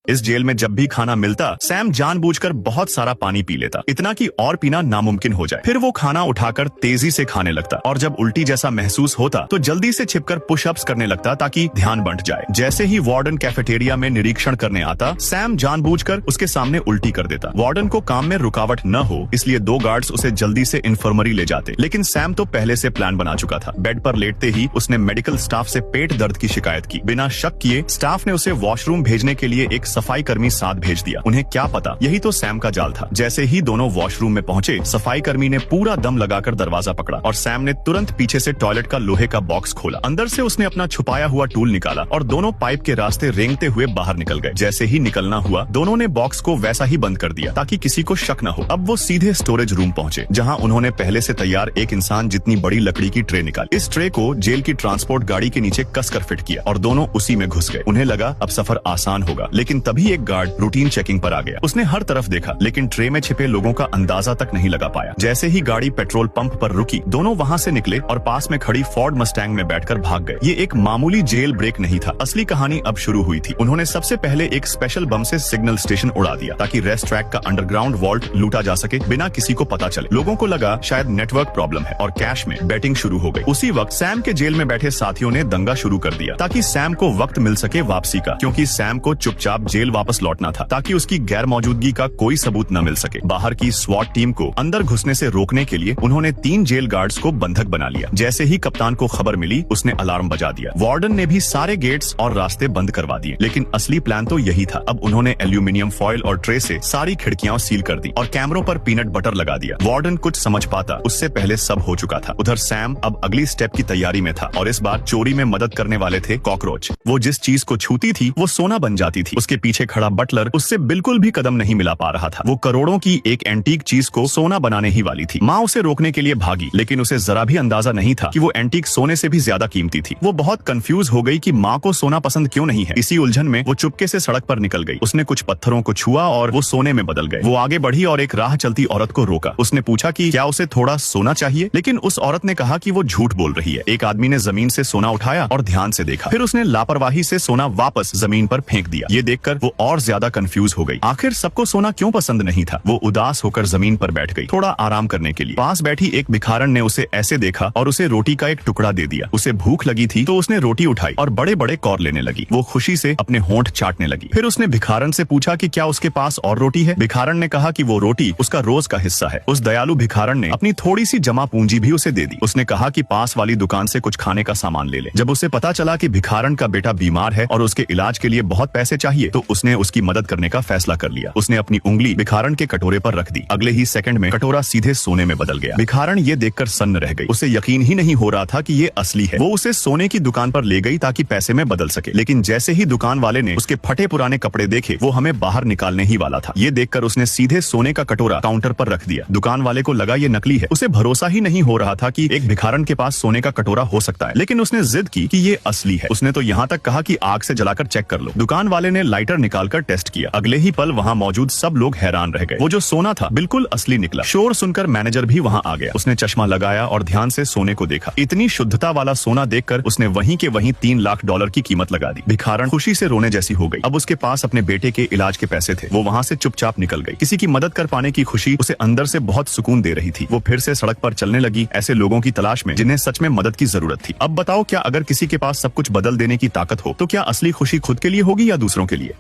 इस जेल में जब भी खाना मिलता सैम जानबूझकर बहुत सारा पानी पी लेता, इतना कि और पीना नामुमकिन हो जाए। फिर वो खाना उठाकर तेजी से खाने लगता और जब उल्टी जैसा महसूस होता तो जल्दी से छिपकर पुशअप्स करने लगता ताकि ध्यान बंट जाए। जैसे ही वार्डन कैफेटेरिया में निरीक्षण करने आता सैम जानबूझकर उसके सामने उल्टी कर देता। वार्डन को काम में रुकावट न हो इसलिए 2 गार्ड्स उसे जल्दी से इन्फर्मरी ले जाते, लेकिन सैम तो पहले से प्लान बना चुका था। बेड पर लेटते ही उसने मेडिकल स्टाफ से पेट दर्द की शिकायत की। बिना शक किए स्टाफ ने उसे वॉशरूम भेजने के लिए एक सफाई कर्मी साथ भेज दिया। उन्हें क्या पता यही तो सैम का जाल था। जैसे ही दोनों वॉशरूम में पहुंचे सफाई कर्मी ने पूरा दम लगाकर दरवाजा पकड़ा और सैम ने तुरंत पीछे से टॉयलेट का लोहे का बॉक्स खोला। अंदर से उसने अपना छुपाया हुआ टूल निकाला और दोनों पाइप के रास्ते रेंगते हुए बाहर निकल गए। जैसे ही निकलना हुआ दोनों ने बॉक्स को वैसा ही बंद कर दिया ताकि किसी को शक न हो। अब वो सीधे स्टोरेज रूम पहुंचे जहां उन्होंने पहले से तैयार एक इंसान जितनी बड़ी लकड़ी की ट्रे निकाली। इस ट्रे को जेल की ट्रांसपोर्ट गाड़ी के नीचे कसकर फिट किया और दोनों उसी में घुस गए। उन्हें लगा अब सफर आसान होगा, लेकिन तभी एक गार्ड रूटीन चेकिंग पर आ गया। उसने हर तरफ देखा लेकिन ट्रे में छिपे लोगों का अंदाजा तक नहीं लगा पाया। जैसे ही गाड़ी पेट्रोल पंप पर रुकी दोनों वहां से निकले और पास में खड़ी फोर्ड मस्टैंग में बैठकर भाग गए। ये एक मामूली जेल ब्रेक नहीं था, असली कहानी अब शुरू हुई थी। उन्होंने सबसे पहले एक स्पेशल बम से सिग्नल स्टेशन उड़ा दिया ताकि रेस्ट ट्रैक का अंडरग्राउंड वॉल्ट लूटा जा सके बिना किसी को पता चले। लोगों को लगा शायद नेटवर्क प्रॉब्लम है और कैश में बैटिंग शुरू हो गई। उसी वक्त सैम के जेल में बैठे साथियों ने दंगा शुरू कर दिया ताकि सैम को वक्त मिल सके वापसी का, क्योंकि सैम को चुपचाप जेल वापस लौटना था ताकि उसकी गैर मौजूदगी का कोई सबूत न मिल सके। बाहर की स्वॉट टीम को अंदर घुसने से रोकने के लिए उन्होंने 3 जेल गार्ड्स को बंधक बना लिया। जैसे ही कप्तान को खबर मिली उसने अलार्म बजा दिया। वार्डन ने भी सारे गेट्स और रास्ते बंद करवा दिए, लेकिन असली प्लान तो यही था। अब उन्होंने एल्यूमिनियम फॉइल और ट्रे से सारी खिड़कियां सील कर दी और कैमरों पर पीनट बटर लगा दिया। वार्डन कुछ समझ पाता उससे पहले सब हो चुका था। उधर सैम अब अगली स्टेप की तैयारी में था और इस बार चोरी में मदद करने वाले थे कॉकरोच। वो जिस चीज को छूती थी वो सोना बन जाती थी। उसके पीछे खड़ा बटलर उससे बिल्कुल भी कदम नहीं मिला पा रहा था। वो करोड़ों की एक एंटीक चीज को सोना बनाने ही वाली थी। माँ उसे रोकने के लिए भागी, लेकिन उसे जरा भी अंदाजा नहीं था कि वो एंटीक सोने से भी ज्यादा कीमती थी। वो बहुत कंफ्यूज हो गई कि माँ को सोना पसंद क्यों नहीं है। इसी उलझन में वो चुपके से सड़क पर निकल गई। उसने कुछ पत्थरों को छुआ और वो सोने में बदल गए। वो आगे बढ़ी और एक राह चलती औरत को रोका। उसने पूछा कि क्या उसे थोड़ा सोना चाहिए, लेकिन उस औरत ने कहा कि वो झूठ बोल रही है। एक आदमी ने जमीन से सोना उठाया और ध्यान से देखा, फिर उसने लापरवाही से सोना वापस जमीन पर फेंक दिया। ये देखकर वो और ज्यादा कंफ्यूज हो गई। आखिर सबको सोना क्यों पसंद नहीं था। वो उदास होकर जमीन पर बैठ गई थोड़ा आराम करने के लिए। पास बैठी एक भिखारन ने उसे ऐसे देखा और उसे रोटी का एक टुकड़ा दे दिया। उसे भूख लगी थी तो उसने रोटी उठाई और बड़े बड़े कौर लेने लगी। वो खुशी से अपने होंठ चाटने लगी। फिर उसने भिखारन से पूछा कि क्या उसके पास और रोटी है। भिखारन ने कहा कि वो रोटी उसका रोज का हिस्सा है। उस दयालु भिखारन ने अपनी थोड़ी सी जमा पूंजी भी उसे दे दी। उसने कहा कि पास वाली दुकान से कुछ खाने का सामान ले ले। जब उसे पता चला कि भिखारन का बेटा बीमार है और उसके इलाज के लिए बहुत पैसे चाहिए तो उसने उसकी मदद करने का फैसला कर लिया। उसने अपनी उंगली भिखारन के कटोरे पर रख दी। अगले ही सेकंड में कटोरा सीधे सोने में बदल गया। भिखारन ये देखकर सन्न रह गई। उसे यकीन ही नहीं हो रहा था कि ये असली है। वो उसे सोने की दुकान पर ले गई ताकि पैसे में बदल सके, लेकिन जैसे ही दुकान वाले ने उसके फटे पुराने कपड़े देखे वो हमें बाहर निकालने ही वाला था। ये देखकर उसने सीधे सोने का कटोरा काउंटर पर रख दिया। दुकान वाले को लगा ये नकली है। उसे भरोसा ही नहीं हो रहा था कि एक भिखारन के पास सोने का कटोरा हो सकता है, लेकिन उसने जिद की कि ये असली है। उसने तो यहाँ तक कहा कि आग से जलाकर चेक कर लो। दुकान वाले ने लाइटर निकालकर टेस्ट किया। अगले ही पल वहाँ मौजूद सब लोग हैरान रह गए। वो जो सोना था बिल्कुल असली निकला। शोर सुनकर मैनेजर भी वहाँ आ गया। उसने चश्मा लगाया और ध्यान से सोने को देखा। इतनी शुद्धता वाला सोना देखकर उसने वहीं के वहीं $3 लाख की कीमत लगा दी। भिखारन खुशी से रोने जैसी हो गई। अब उसके पास अपने बेटे के इलाज के पैसे थे। वो वहाँ से चुपचाप निकल गई। किसी की मदद कर पाने की खुशी उसे अंदर से बहुत सुकून दे रही थी। वो फिर से सड़क पर चलने लगी ऐसे लोगों की तलाश में जिन्हें सच में मदद की जरूरत थी। अब बताओ क्या अगर किसी के पास सब कुछ बदल देने की ताकत हो तो क्या असली खुशी खुद के लिए होगी या दूसरों के लिए।